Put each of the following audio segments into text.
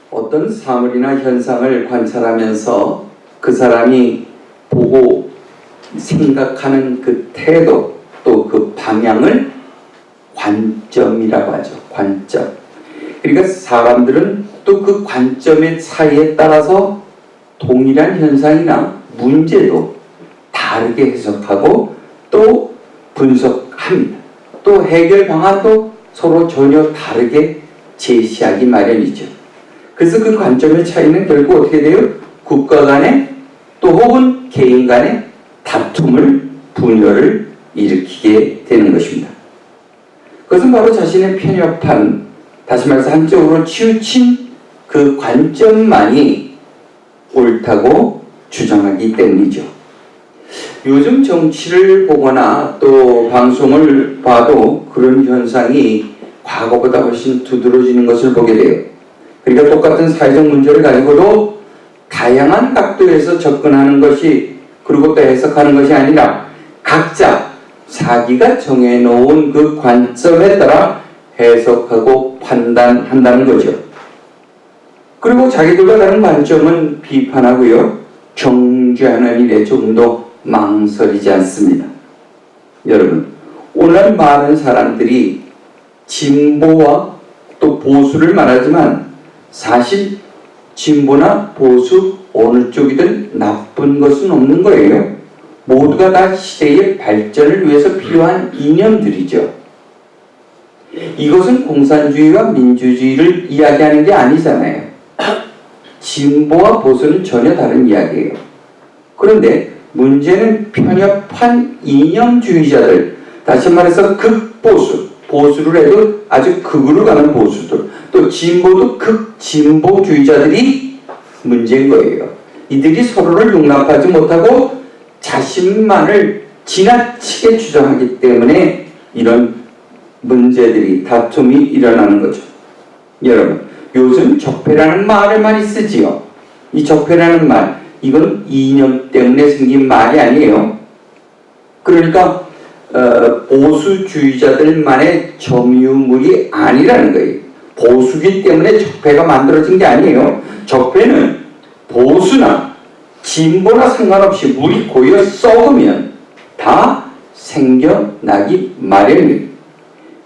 어떤 사물이나 현상을 관찰하면서 그 사람이 보고 생각하는 그 태도 또 그 방향을 관점이라고 하죠. 관점. 그러니까 사람들은 또 그 관점의 차이에 따라서 동일한 현상이나 문제도 다르게 해석하고 또 분석합니다. 또 해결 방안도 서로 전혀 다르게 제시하기 마련이죠. 그래서 그 관점의 차이는 결국 어떻게 돼요? 국가 간에 또 혹은 개인 간에 다툼을, 분열을 일으키게 되는 것입니다. 그것은 바로 자신의 편협한, 다시 말해서 한쪽으로 치우친 그 관점만이 옳다고 주장하기 때문이죠. 요즘 정치를 보거나 또 방송을 봐도 그런 현상이 과거보다 훨씬 두드러지는 것을 보게 돼요. 그러니까 똑같은 사회적 문제를 가지고도 다양한 각도에서 접근하는 것이, 그리고 또 해석하는 것이 아니라 각자 자기가 정해놓은 그 관점에 따라 해석하고 판단한다는 거죠. 그리고 자기들과 다른 관점은 비판하고요, 정죄하는 일에 조금도 망설이지 않습니다. 여러분, 오늘 많은 사람들이 진보와 또 보수를 말하지만 사실 진보나 보수 어느 쪽이든 나쁜 것은 없는 거예요. 모두가 다 시대의 발전을 위해서 필요한 이념들이죠. 이것은 공산주의와 민주주의를 이야기하는 게 아니잖아요. 진보와 보수는 전혀 다른 이야기예요. 그런데 문제는 편협한 이념주의자들, 다시 말해서 극보수, 보수를 해도 아주 극으로 가는 보수들, 또 진보도 극진보주의자들이 문제인 거예요. 이들이 서로를 용납하지 못하고 자신만을 지나치게 주장하기 때문에 이런 문제들이, 다툼이 일어나는 거죠. 여러분, 요즘 적폐라는 말을 많이 쓰지요. 이 적폐라는 말, 이건 이념 때문에 생긴 말이 아니에요. 그러니까 보수주의자들만의 점유물이 아니라는 거예요. 보수기 때문에 적폐가 만들어진 게 아니에요. 적폐는 보수나 진보나 상관없이 물이 고여 썩으면 다 생겨나기 마련입니다.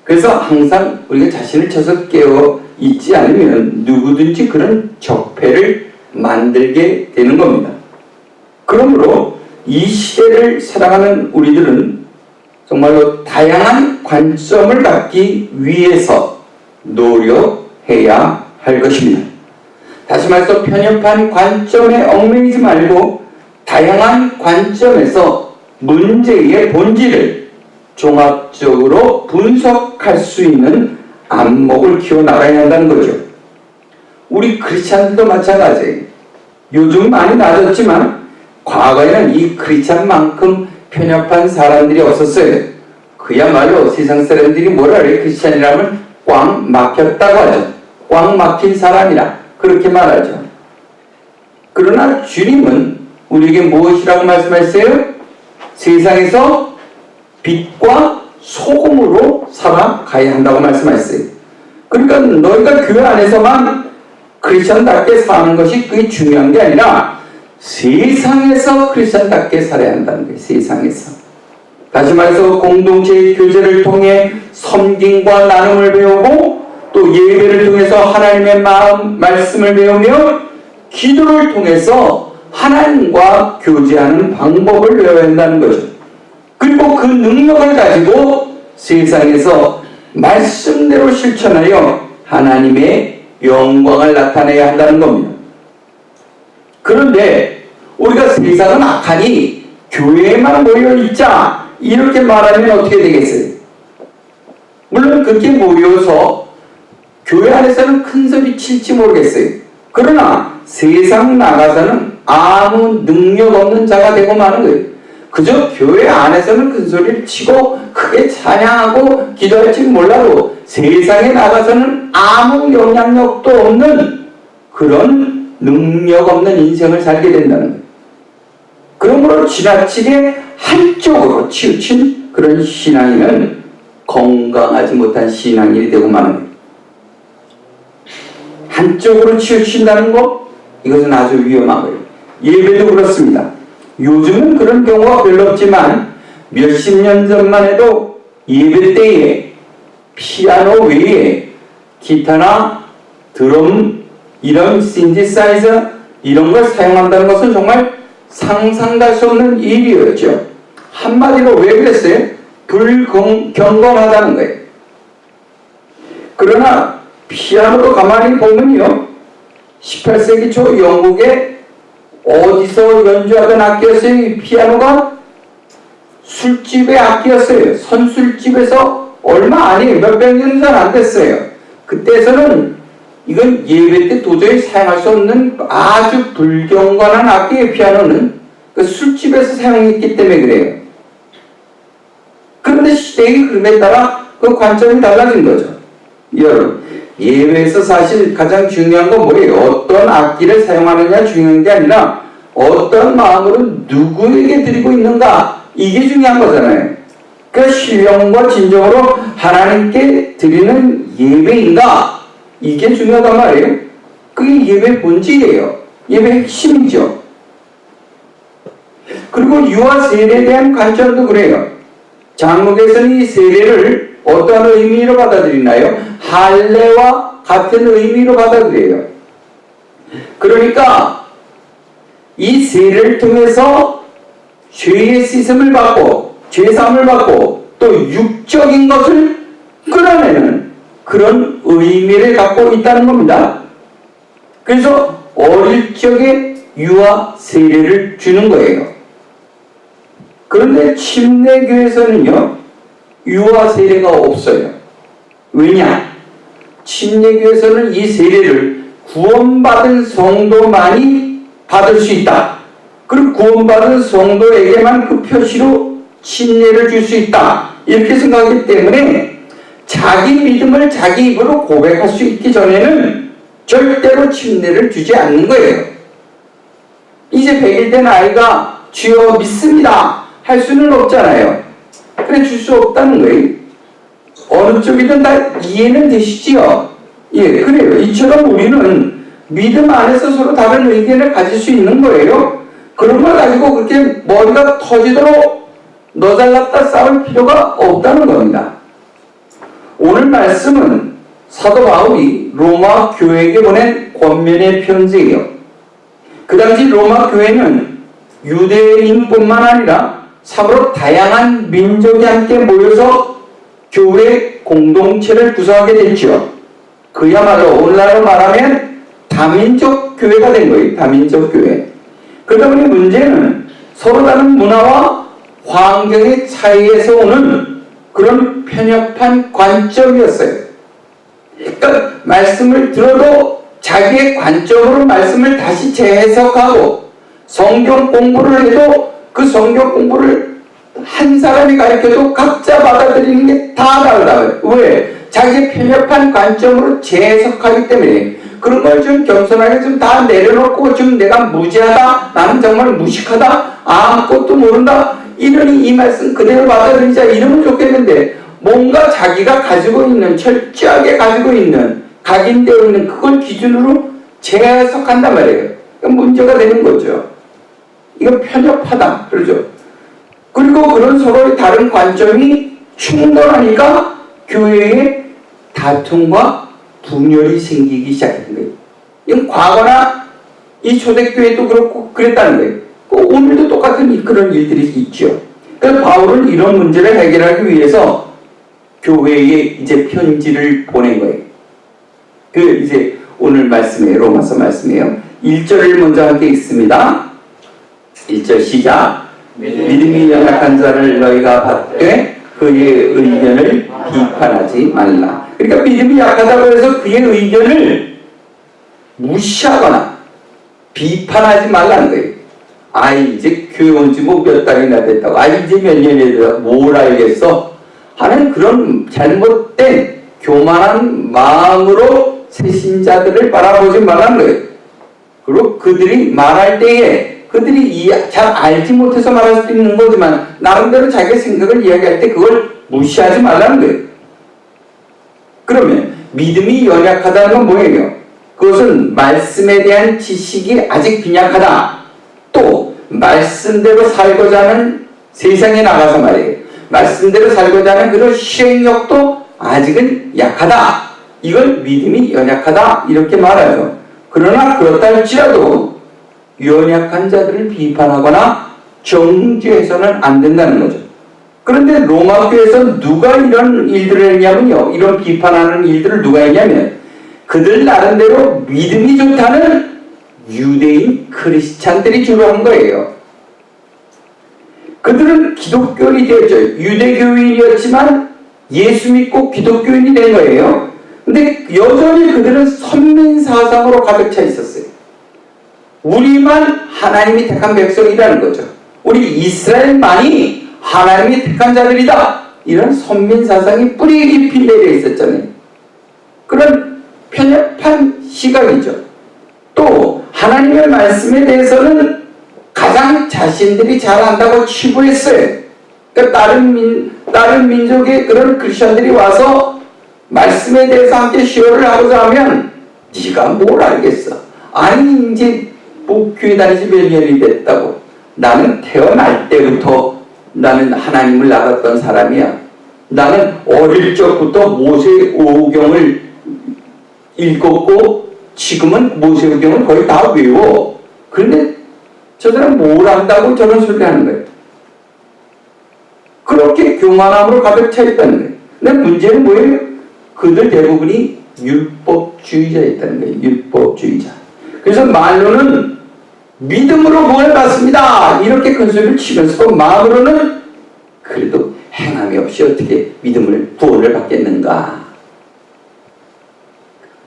그래서 항상 우리가 자신을 쳐서 깨어 있지 않으면 누구든지 그런 적폐를 만들게 되는 겁니다. 그러므로 이 시대를 살아가는 우리들은 정말로 다양한 관점을 갖기 위해서 노력해야 할 것입니다. 다시 말해서 편협한 관점에 얽매이지 말고 다양한 관점에서 문제의 본질을 종합적으로 분석할 수 있는 안목을 키워나가야 한다는 거죠. 우리 크리스찬들도 마찬가지예요. 요즘 많이 나아졌지만 과거에는 이 크리스찬만큼 편협한 사람들이 없었어요. 그야말로 세상 사람들이 뭐라 그래요? 크리스찬이라면 꽉 막혔다고 하죠. 꽉 막힌 사람이라 그렇게 말하죠. 그러나 주님은 우리에게 무엇이라고 말씀하셨어요? 세상에서 빛과 소금으로 살아가야 한다고 말씀하셨어요. 그러니까 너희가 교회 안에서만 크리스찬답게 사는 것이 그게 중요한 게 아니라 세상에서 크리스찬답게 살아야 한다는 거예요. 세상에서. 다시 말해서 공동체의 교제를 통해 섬김과 나눔을 배우고 또 예배를 통해서 하나님의 마음, 말씀을 배우며 기도를 통해서 하나님과 교제하는 방법을 배워야 한다는 거죠. 그리고 그 능력을 가지고 세상에서 말씀대로 실천하여 하나님의 영광을 나타내야 한다는 겁니다. 그런데 우리가 세상은 악하니 교회에만 모여있자 이렇게 말하면 어떻게 되겠어요? 물론 그렇게 모여서 교회 안에서는 큰 소리 칠지 모르겠어요. 그러나 세상 나가서는 아무 능력 없는 자가 되고 마는 거예요. 그저 교회 안에서는 큰 소리를 치고 크게 크게 찬양하고 기도할지 몰라도 세상에 나가서는 아무 영향력도 없는 그런 능력 없는 인생을 살게 된다는 거예요. 그러므로 지나치게 한쪽으로 치우친 그런 신앙인은 건강하지 못한 신앙인이 되고 마는 거예요. 한쪽으로 치우친다는 것, 이것은 아주 위험한 거예요. 예배도 그렇습니다. 요즘은 그런 경우가 별로 없지만 몇십 년 전만 해도 예배 때에 피아노 외에 기타나 드럼, 이런 신디사이저 이런 걸 사용한다는 것은 정말 상상도 할 수 없는 일이었죠. 한마디로 왜 그랬어요? 불경건하다는 거예요. 그러나 피아노도 가만히 보면요, 18세기 초 영국에 어디서 연주하던 악기였어요? 이 피아노가 술집의 악기였어요. 선술집에서 얼마 아니에요. 몇백 년 전 안 됐어요. 그때서는 이건 예배 때 도저히 사용할 수 없는 아주 불경건한 악기의 피아노는 그 술집에서 사용했기 때문에 그래요. 그런데 시대의 흐름에 따라 그 관점이 달라진 거죠. 여러분, 예배에서 사실 가장 중요한 건 뭐예요? 어떤 악기를 사용하느냐 중요한 게 아니라 어떤 마음으로 누구에게 드리고 있는가, 이게 중요한 거잖아요. 그 신령과 진정으로 하나님께 드리는 예배인가, 이게 중요하단 말이에요. 그게 예배의 본질이에요. 예배의 핵심이죠. 그리고 유아 세례에 대한 관점도 그래요. 장로께서는 이 세례를 어떤 의미로 받아들이나요? 할례와 같은 의미로 받아들여요. 그러니까 이 세례를 통해서 죄의 씻음을 받고 죄사함을 받고 또 육적인 것을 끌어내는 그런 의미를 갖고 있다는 겁니다. 그래서 어릴 적에 유아 세례를 주는 거예요. 그런데 침례교에서는요, 유아 세례가 없어요. 왜냐? 침례교에서는 이 세례를 구원받은 성도만이 받을 수 있다. 그리고 구원받은 성도에게만 그 표시로 침례를 줄 수 있다. 이렇게 생각하기 때문에 자기 믿음을 자기 입으로 고백할 수 있기 전에는 절대로 침례를 주지 않는 거예요. 이제 100일 된 아이가 주여 믿습니다 할 수는 없잖아요. 그래, 줄 수 없다는 거예요. 어느 쪽이든 다 이해는 되시지요? 예, 그래요. 이처럼 우리는 믿음 안에서 서로 다른 의견을 가질 수 있는 거예요. 그런 걸 가지고 그렇게 머리가 터지도록 너 잘났다 싸울 필요가 없다는 겁니다. 오늘 말씀은 사도 바울이 로마 교회에게 보낸 권면의 편지예요. 그 당시 로마 교회는 유대인뿐만 아니라 참으로 다양한 민족이 함께 모여서 교회 공동체를 구성하게 됐죠. 그야말로 오늘날로 말하면 다민족 교회가 된 거예요. 다민족 교회. 그러다 보니 문제는 서로 다른 문화와 환경의 차이에서 오는 그런 편협한 관점이었어요. 그러니까 말씀을 들어도 자기의 관점으로 말씀을 다시 재해석하고 성경 공부를 해도 그 성경 공부를 한 사람이 가르쳐도 각자 받아들이는 게 다 다르다. 왜? 자기의 편협한 관점으로 재해석하기 때문에 그런 걸 좀 겸손하게 좀 다 내려놓고 좀 내가 무지하다, 나는 정말 무식하다, 아무것도 모른다, 이러니 이 말씀 그대로 받아들이자 이러면 좋겠는데 뭔가 자기가 가지고 있는, 철저하게 가지고 있는, 각인되어 있는 그걸 기준으로 재해석한단 말이에요. 문제가 되는 거죠. 이거 편협하다 그러죠. 그리고 그런 서로의 다른 관점이 충돌하니까 교회에 다툼과 분열이 생기기 시작했던 거예요. 이건 과거나 이 초대교회도 그렇고 그랬다는 거예요. 오늘도 똑같은 그런 일들이 있죠. 그래서 바울은 이런 문제를 해결하기 위해서 교회에 이제 편지를 보낸 거예요. 그 이제 오늘 말씀이에요. 로마서 말씀이에요. 1절을 먼저 함께 읽습니다. 1절 시작. 믿음이 연약한 자를 너희가 받되 그의 의견을 비판하지 말라. 그러니까 믿음이 약하다고 해서 그의 의견을 무시하거나 비판하지 말라는 거예요. 이제 교회 온 지 뭐 몇 달이나 됐다고, 이제 몇 년이 됐다고, 뭘 알겠어? 하는 그런 잘못된 교만한 마음으로 새신자들을 바라보지 말라는 거예요. 그리고 그들이 말할 때에 그들이 잘 알지 못해서 말할 수도 있는 거지만 나름대로 자기의 생각을 이야기할 때 그걸 무시하지 말라는 거예요. 그러면 믿음이 연약하다는 건 뭐예요? 그것은 말씀에 대한 지식이 아직 빈약하다. 또 말씀대로 살고자 하는 세상에 나가서 말이에요. 말씀대로 살고자 하는 그런 실행력도 아직은 약하다. 이걸 믿음이 연약하다 이렇게 말하죠. 그러나 그렇다 할지라도 연약한 자들을 비판하거나 정죄해서는 안 된다는 거죠. 그런데 로마교에서 누가 이런 일들을 했냐면요. 이런 비판하는 일들을 누가 했냐면 그들 나름대로 믿음이 좋다는 유대인 크리스찬들이 주로 한 거예요. 그들은 기독교인이 되었죠. 유대교인이었지만 예수 믿고 기독교인이 된 거예요. 근데 여전히 그들은 선민사상으로 가득 차 있었어요. 우리만 하나님이 택한 백성이라는 거죠. 우리 이스라엘만이 하나님이 택한 자들이다. 이런 선민사상이 뿌리 깊이 내려 있었잖아요. 그런 편협한 시각이죠. 또 하나님의 말씀에 대해서는 가장 자신들이 잘 안다고 치부했어요. 그러니까 다른 민족의 그런 크리스천들이 와서 말씀에 대해서 함께 시호를 하고자 하면 네가 뭘 알겠어. 아니 이제 뭐 교회 다니지 몇 년이 됐다고. 나는 태어날 때부터 나는 하나님을 알았던 사람이야. 나는 어릴 적부터 모세오경을 읽었고 지금은 모세오경을 거의 다 외워. 그런데 저 사람 뭘 안다고 저런 소리를 하는 거예요. 그렇게 교만함으로 가득 차 있다는 거예요. 근데 문제는 뭐예요? 그들 대부분이 율법주의자였다는 거예요. 율법주의자. 그래서 말로는 믿음으로 구원을 받습니다. 이렇게 큰 소리를 치면서 마음으로는 그래도 행함이 없이 어떻게 믿음을 구원을 받겠는가.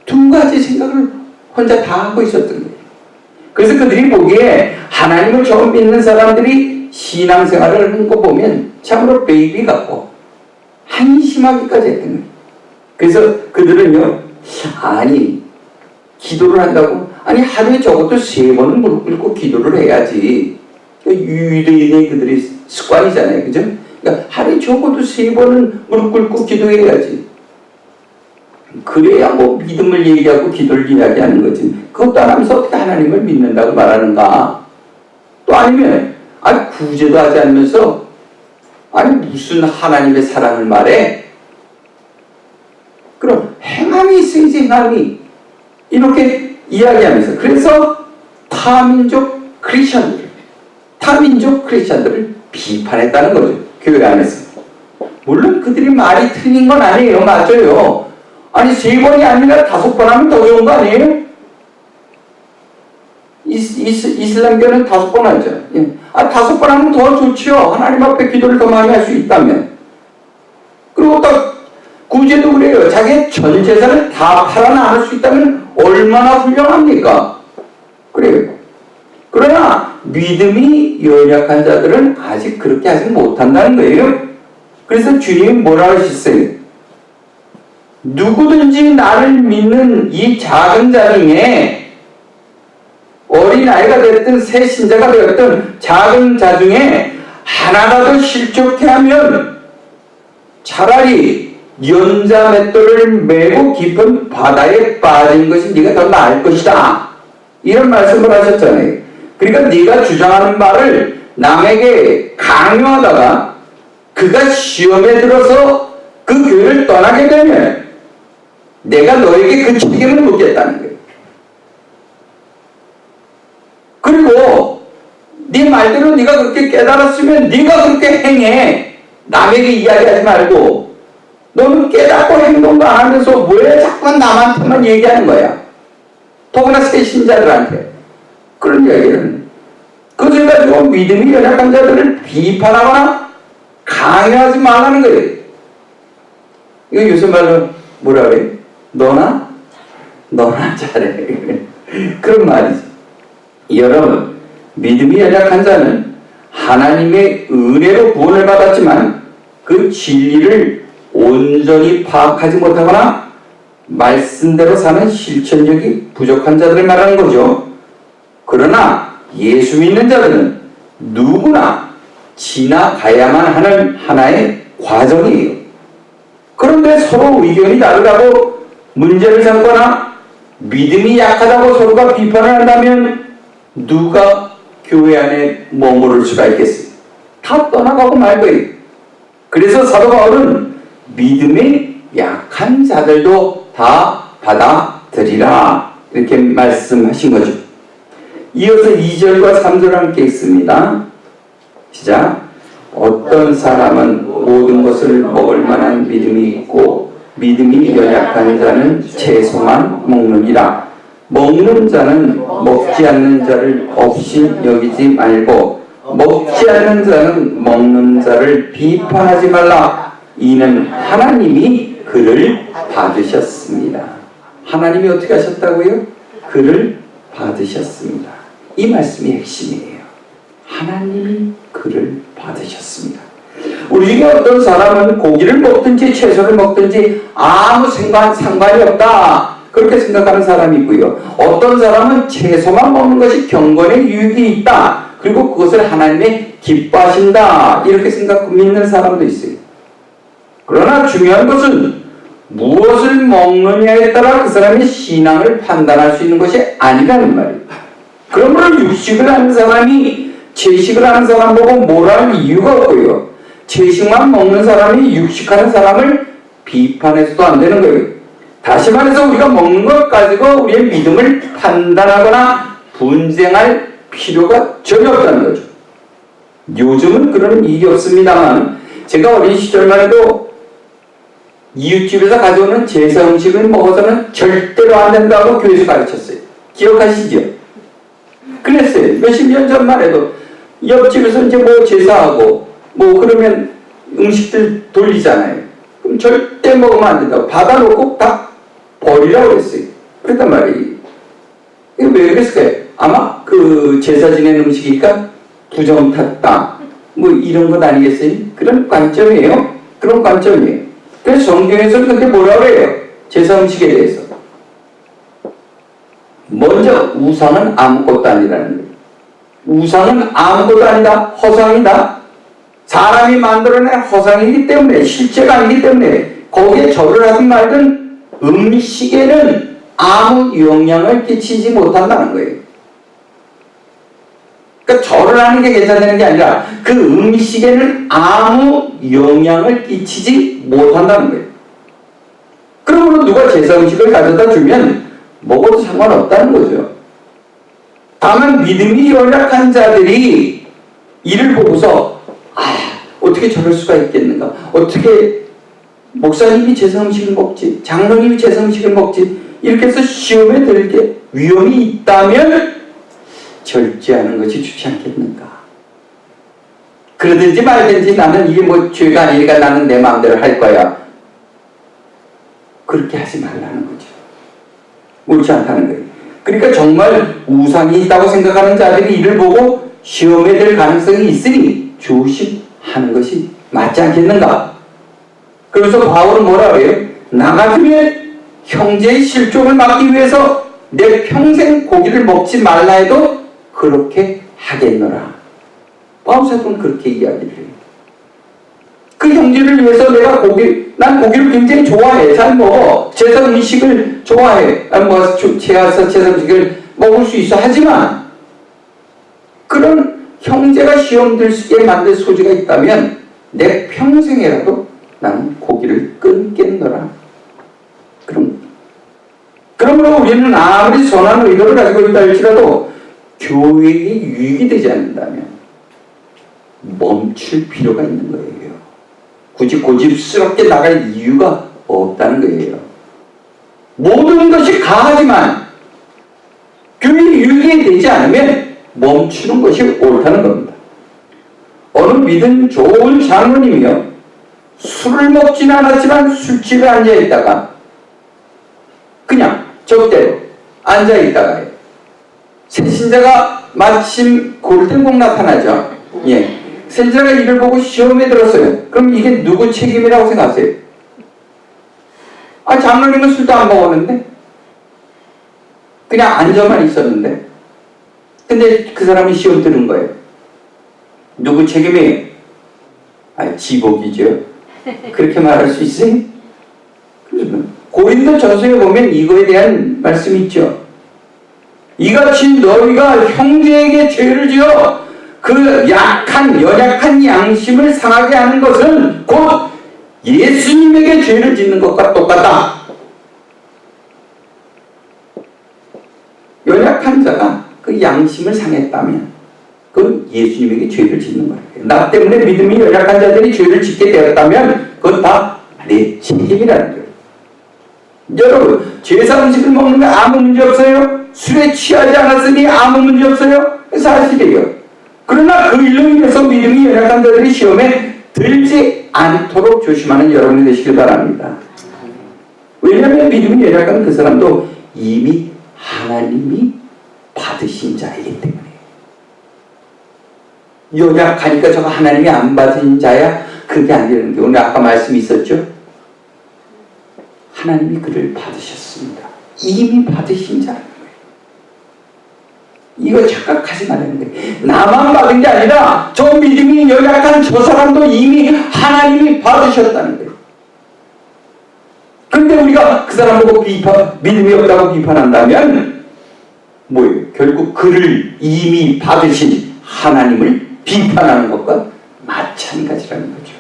두 가지 생각을 혼자 다 하고 있었던 거예요. 그래서 그들이 보기에 하나님을 처음 믿는 사람들이 신앙생활을 한 거 보면 참으로 베이비 같고 한심하기까지 했던 거예요. 그래서 그들은요, 아니 기도를 한다고? 아니 하루에 적어도 3번은 무릎 꿇고 기도를 해야지. 유대인의 그들이 습관이잖아요. 그죠? 그러니까 하루에 적어도 3번은 무릎 꿇고 기도해야지. 그래야 뭐 믿음을 얘기하고 기도를 이야기하는 거지. 그것도 안 하면서 어떻게 하나님을 믿는다고 말하는가? 또 아니면 아니 구제도 하지 않으면서 아니 무슨 하나님의 사랑을 말해? 그럼 행함이 있어야지. 행함이. 이렇게 이야기하면서 그래서 타민족 크리스천들을 비판했다는 거죠. 교회 안에서. 물론 그들이 말이 틀린 건 아니에요. 맞아요. 아니 3번이 아니라 5번 하면 더 좋은 거 아니에요? 이슬람교는 5번 하죠. 예. 5번 하면 더 좋지요. 하나님 앞에 기도를 더 많이 할 수 있다면. 그리고 또 구제도 그래요. 자기의 전 재산을 다 팔아 나눌 수 있다면 얼마나 훌륭합니까? 그래요. 그러나 믿음이 연약한 자들은 아직 그렇게 하지 못한다는 거예요. 그래서 주님이 뭐라 하셨어요? 누구든지 나를 믿는 이 작은 자 중에 어린아이가 됐든 새 신자가 되었든 작은 자 중에 하나라도 실족해 하면 차라리 연자 맷돌을 메고 깊은 바다에 빠진 것이 네가 더 나을 것이다. 이런 말씀을 하셨잖아요. 그러니까 네가 주장하는 말을 남에게 강요하다가 그가 시험에 들어서 그 교회를 떠나게 되면 내가 너에게 그 책임을 묻겠다는 거예요. 그리고 네 말대로 네가 그렇게 깨달았으면 네가 그렇게 행해. 남에게 이야기하지 말고 너는 깨닫고 행동도 안 하면서 왜 자꾸 남한테만 얘기하는 거야. 더구나 새 신자들한테. 그런 이야기를. 그것을 가지고 믿음이 연약한 자들을 비판하거나 강요하지 말라는 거예요. 이거 요새 말로 뭐라 그래요? 너나 잘해. 그런 말이지. 여러분, 믿음이 연약한 자는 하나님의 은혜로 구원을 받았지만 그 진리를 온전히 파악하지 못하거나 말씀대로 사는 실천력이 부족한 자들을 말하는 거죠. 그러나 예수 믿는 자들은 누구나 지나가야만 하는 하나의 과정이에요. 그런데 서로 의견이 다르다고 문제를 삼거나 믿음이 약하다고 서로가 비판을 한다면 누가 교회 안에 머무를 수가 있겠어요? 다 떠나가고 말 거예요. 그래서 사도 바울은 믿음이 약한 자들도 다 받아들이라 이렇게 말씀하신 거죠. 이어서 2절과 3절 함께 읽습니다. 시작. 어떤 사람은 모든 것을 먹을 만한 믿음이 있고 믿음이 연약한 자는 채소만 먹느니라. 먹는 자는 먹지 않는 자를 없이 여기지 말고 먹지 않는 자는 먹는 자를 비판하지 말라. 이는 하나님이 그를 받으셨습니다. 하나님이 어떻게 하셨다고요? 그를 받으셨습니다. 이 말씀이 핵심이에요. 하나님이 그를 받으셨습니다. 우리 중에 어떤 사람은 고기를 먹든지 채소를 먹든지 아무 상관이 없다 그렇게 생각하는 사람이 있고요. 어떤 사람은 채소만 먹는 것이 경건의 유익이 있다. 그리고 그것을 하나님이 기뻐하신다 이렇게 믿는 사람도 있어요. 그러나 중요한 것은 무엇을 먹느냐에 따라 그 사람의 신앙을 판단할 수 있는 것이 아니라는 말이에요. 그러므로 육식을 하는 사람이 채식을 하는 사람 보고 뭐라는 이유가 없고요. 채식만 먹는 사람이 육식하는 사람을 비판해서도 안 되는 거예요. 다시 말해서 우리가 먹는 것 가지고 우리의 믿음을 판단하거나 분쟁할 필요가 전혀 없다는 거죠. 요즘은 그런 일이 없습니다만 제가 어린 시절만 해도 이웃집에서 가져오는 제사 음식을 먹어서는 절대로 안 된다고 교회에서 가르쳤어요. 기억하시죠? 그랬어요. 몇십 년 전만 해도 옆집에서 이제 뭐 제사하고 뭐 그러면 음식들 돌리잖아요. 그럼 절대 먹으면 안 된다고 받아놓고 다 버리라고 그랬어요. 그랬단 말이에요. 이게 왜 그랬을까요? 아마 그 제사 지낸 음식이니까 부정 탔다 뭐 이런 것 아니겠어요? 그런 관점이에요. 그런 관점이에요. 그래서 성경에서는 근데 뭐라고 해요? 제사 음식에 대해서 먼저 우상은 아무것도 아니라는 거예요. 우상은 아무것도 아니다. 허상이다. 사람이 만들어낸 허상이기 때문에 실제가 아니기 때문에 거기에 절을 하든 말든 음식에는 아무 영향을 끼치지 못한다는 거예요. 그러니까 절을 하는 게 괜찮다는 게 아니라 그 음식에는 아무 영향을 끼치지 못한다는 거예요. 그러므로 누가 제사 음식을 가져다 주면 먹어도 상관없다는 거죠. 다만 믿음이 연약한 자들이 이를 보고서 어떻게 저럴 수가 있겠는가? 어떻게 목사님이 제사 음식을 먹지? 장로님이 제사 음식을 먹지? 이렇게 해서 시험에 들게 위험이 있다면 절제하는 것이 좋지 않겠는가? 그러든지 말든지 나는 이게 뭐 죄가 아니니까 나는 내 마음대로 할 거야. 그렇게 하지 말라는 거죠. 옳지 않다는 거예요. 그러니까 정말 우상이 있다고 생각하는 자들이 이를 보고 시험에 들 가능성이 있으니 조심하는 것이 맞지 않겠는가? 그래서 바울은 뭐라 그래요? 나 같으면 형제의 실족을 막기 위해서 내 평생 고기를 먹지 말라 해도 그렇게 하겠노라. 바울 사도는 그렇게 이야기를 해요. 그 형제를 위해서 난 고기를 굉장히 좋아해. 잘 먹어. 제사 음식을 좋아해. 제사 음식을 먹을 수 있어. 하지만 그런 형제가 시험 들 수 있게 만들 소지가 있다면 내 평생에라도 나는 고기를 끊겠노라. 그러므로 우리는 아무리 선한 의도를 가지고 있다 할지라도 교회에 유익이 되지 않는다면 멈출 필요가 있는 거예요. 굳이 고집스럽게 나갈 이유가 없다는 거예요. 모든 것이 가하지만 교회에 유익이 되지 않으면 멈추는 것이 옳다는 겁니다. 어느 믿은 좋은 장로님이요, 술을 먹지는 않았지만 술집에 앉아있다가 그냥 적대로 앉아있다가 새 신자가 마침 골든곡 나타나죠. 예. 세자가 이를 보고 시험에 들었어요. 그럼 이게 누구 책임이라고 생각하세요? 장로님은 술도 안 먹었는데 그냥 앉아만 있었는데 근데 그 사람이 시험 들은 거예요. 누구 책임이에요? 지복이죠. 그렇게 말할 수 있어요? 고린도 전서에 보면 이거에 대한 말씀이 있죠. 이같이 너희가 형제에게 죄를 지어 그 연약한 양심을 상하게 하는 것은 곧 예수님에게 죄를 짓는 것과 똑같다. 연약한 자가 그 양심을 상했다면 그건 예수님에게 죄를 짓는 거예요. 나 때문에 믿음이 연약한 자들이 죄를 짓게 되었다면 그건 다 내 책임이라는 거예요. 여러분, 제사 음식을 먹는 거 아무 문제 없어요? 술에 취하지 않았으니 아무 문제 없어요? 사실이에요. 그러나 그 일로 인해서 믿음이 연약한 자들이 시험에 들지 않도록 조심하는 여러분이 되시길 바랍니다. 왜냐하면 믿음이 연약한 그 사람도 이미 하나님이 받으신 자이기 때문에. 연약하니까 저거 하나님이 안 받으신 자야? 그게 아니라는 게 오늘 아까 말씀이 있었죠? 하나님이 그를 받으셨습니다. 이미 받으신 자라는 거예요. 이거 착각하지 말아야 돼. 나만 받은 게 아니라 저 믿음이 연약한 저 사람도 이미 하나님이 받으셨다는 거예요. 그런데 우리가 그 사람 보고 믿음이 없다고 비판한다면 뭐예요? 결국 그를 이미 받으신 하나님을 비판하는 것과 마찬가지라는 거죠.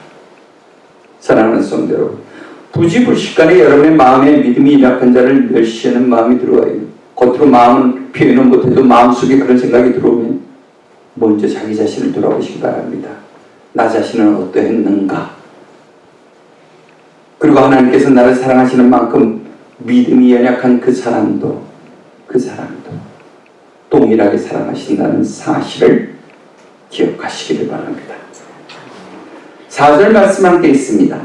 사랑하는 성도 여러분, 부지불식간에 여러분의 마음에 믿음이 약한 자를 멸시하는 마음이 들어와요. 겉으로 마음은 표현은 못해도 마음속에 그런 생각이 들어오면 먼저 자기 자신을 돌아보시기 바랍니다. 나 자신은 어떠했는가? 그리고 하나님께서 나를 사랑하시는 만큼 믿음이 연약한 그 사람도 동일하게 사랑하신다는 사실을 기억하시기를 바랍니다. 4절 말씀 함께 있습니다.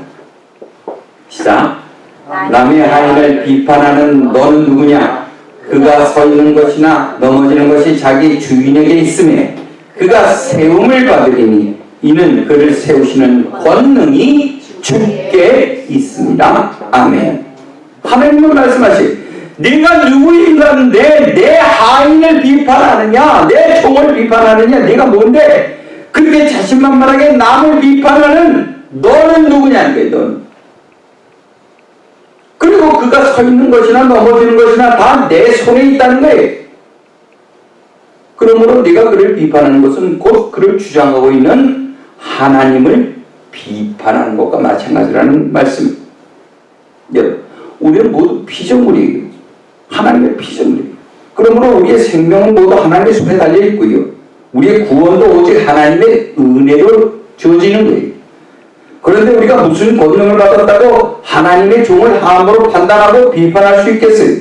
시작. 남의 하인을 비판하는 너는 누구냐? 그가 서 있는 것이나 넘어지는 것이 자기 주인에게 있음에 그가 세움을 받으리니 이는 그를 세우시는 권능이 주께 있습니다. 아멘. 하나님은 말씀하시 네가 누구인가 내 하인을 비판하느냐, 내 종을 비판하느냐, 네가 뭔데 그렇게 자신만만하게 남을 비판하는 너는 누구냐는 거예요. 너는. 그리고 그가 서 있는 것이나 넘어지는 것이나 다 내 손에 있다는 거예요. 그러므로 네가 그를 비판하는 것은 곧 그를 주장하고 있는 하나님을 비판하는 것과 마찬가지라는 말씀. 여러분, 우리는 모두 피조물이에요. 하나님의 피조물이에요. 그러므로 우리의 생명은 모두 하나님의 손에 달려있고요. 우리의 구원도 오직 하나님의 은혜로 주어지는 거예요. 그런데 우리가 무슨 권능을 받았다고 하나님의 종을 함부로 판단하고 비판할 수 있겠어요?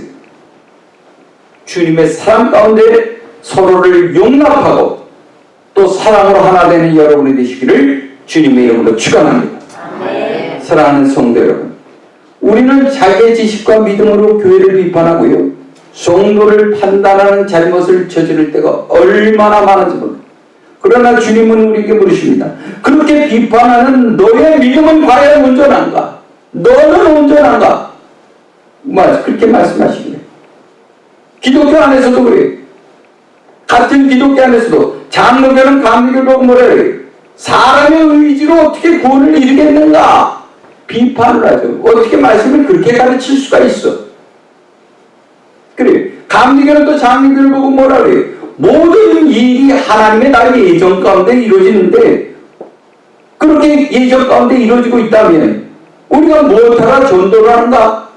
주님의 사랑 가운데 서로를 용납하고 또 사랑으로 하나 되는 여러분이 되시기를 주님의 이름으로 축원합니다. 사랑하는 성도 여러분, 우리는 자기의 지식과 믿음으로 교회를 비판하고요, 성도를 판단하는 잘못을 저지를 때가 얼마나 많은지 모릅니다. 그러나 주님은 우리에게 물으십니다. 그렇게 비판하는 너의 믿음은 과연 온전한가? 너는 온전한가? 그렇게 말씀하시기를. 기독교 안에서도 그래요. 같은 기독교 안에서도 장로교는 감리교를 보고 뭐라 해요? 사람의 의지로 어떻게 구원을 이루겠는가? 비판을 하죠. 어떻게 말씀을 그렇게 가르칠 수가 있어? 그래. 감리교는 또 장로교를 보고 뭐라 그래요? 모든 일이 하나님의 나의 예정 가운데 이루어지는데 그렇게 예정 가운데 이루어지고 있다면 우리가 무엇하라 전도를 하는가?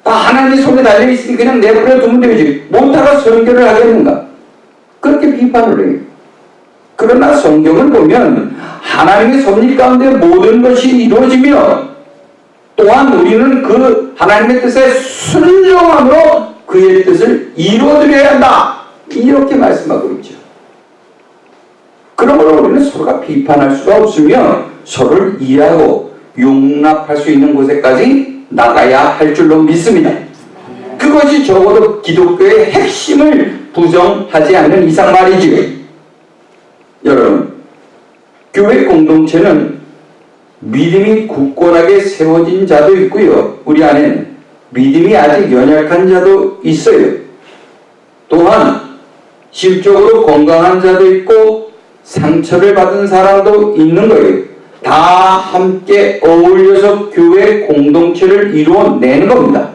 다 하나님의 손에 달려있으니 그냥 내버려 두면 되지. 무엇하라 선교를 하겠는가? 그렇게 비판을 해요. 그러나 성경을 보면 하나님의 섭리 가운데 모든 것이 이루어지며 또한 우리는 그 하나님의 뜻에 순종함으로 그의 뜻을 이루어드려야 한다. 이렇게 말씀하고 있죠. 그러므로 우리는 서로가 비판할 수가 없으며 서로를 이해하고 용납할 수 있는 곳에까지 나가야 할 줄로 믿습니다. 그것이 적어도 기독교의 핵심을 부정하지 않는 이상 말이지요. 여러분, 교회 공동체는 믿음이 굳건하게 세워진 자도 있고요. 우리 안에는 믿음이 아직 연약한 자도 있어요. 또한 실적으로 건강한 자도 있고 상처를 받은 사람도 있는 거예요. 다 함께 어울려서 교회 공동체를 이루어내는 겁니다.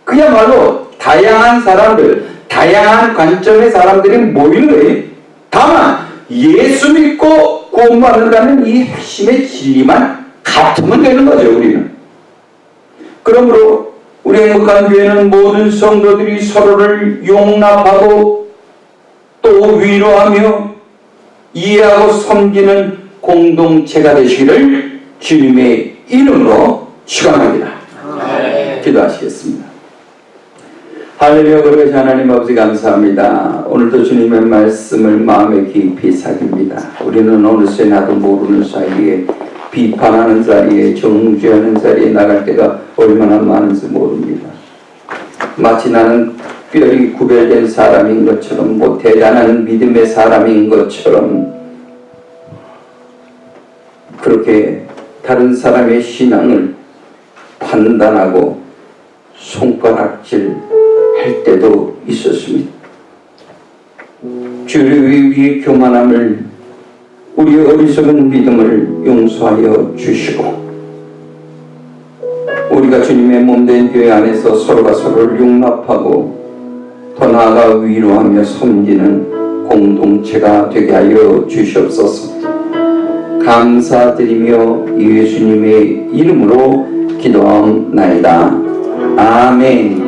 그야말로 다양한 사람들, 다양한 관점의 사람들이 모이는 거예요. 다만 예수 믿고 구원받는다는 이 핵심의 진리만 같으면 되는 거죠. 우리는. 그러므로 우리 행복한 교회는 모든 성도들이 서로를 용납하고 또 위로하며 이해하고 섬기는 공동체가 되시기를 주님의 이름으로 축원합니다. 기도하시겠습니다. 할렐루야. 그러시 하나님 아버지 감사합니다. 오늘도 주님의 말씀을 마음에 깊이 새깁니다. 우리는 어느새 나도 모르는 사이에 비판하는 자리에 정죄하는 자리에 나갈 때가 얼마나 많은지 모릅니다. 마치 나는 특별히 구별된 사람인 것처럼 대단한 믿음의 사람인 것처럼 그렇게 다른 사람의 신앙을 판단하고 손가락질 할 때도 있었습니다. 주를 위해 교만함을 우리의 어리석은 믿음을 용서하여 주시고 우리가 주님의 몸된 교회 안에서 서로가 서로를 용납하고 더 나아가 위로하며 섬기는 공동체가 되게 하여 주시옵소서. 감사드리며 예수님의 이름으로 기도하옵나이다. 아멘.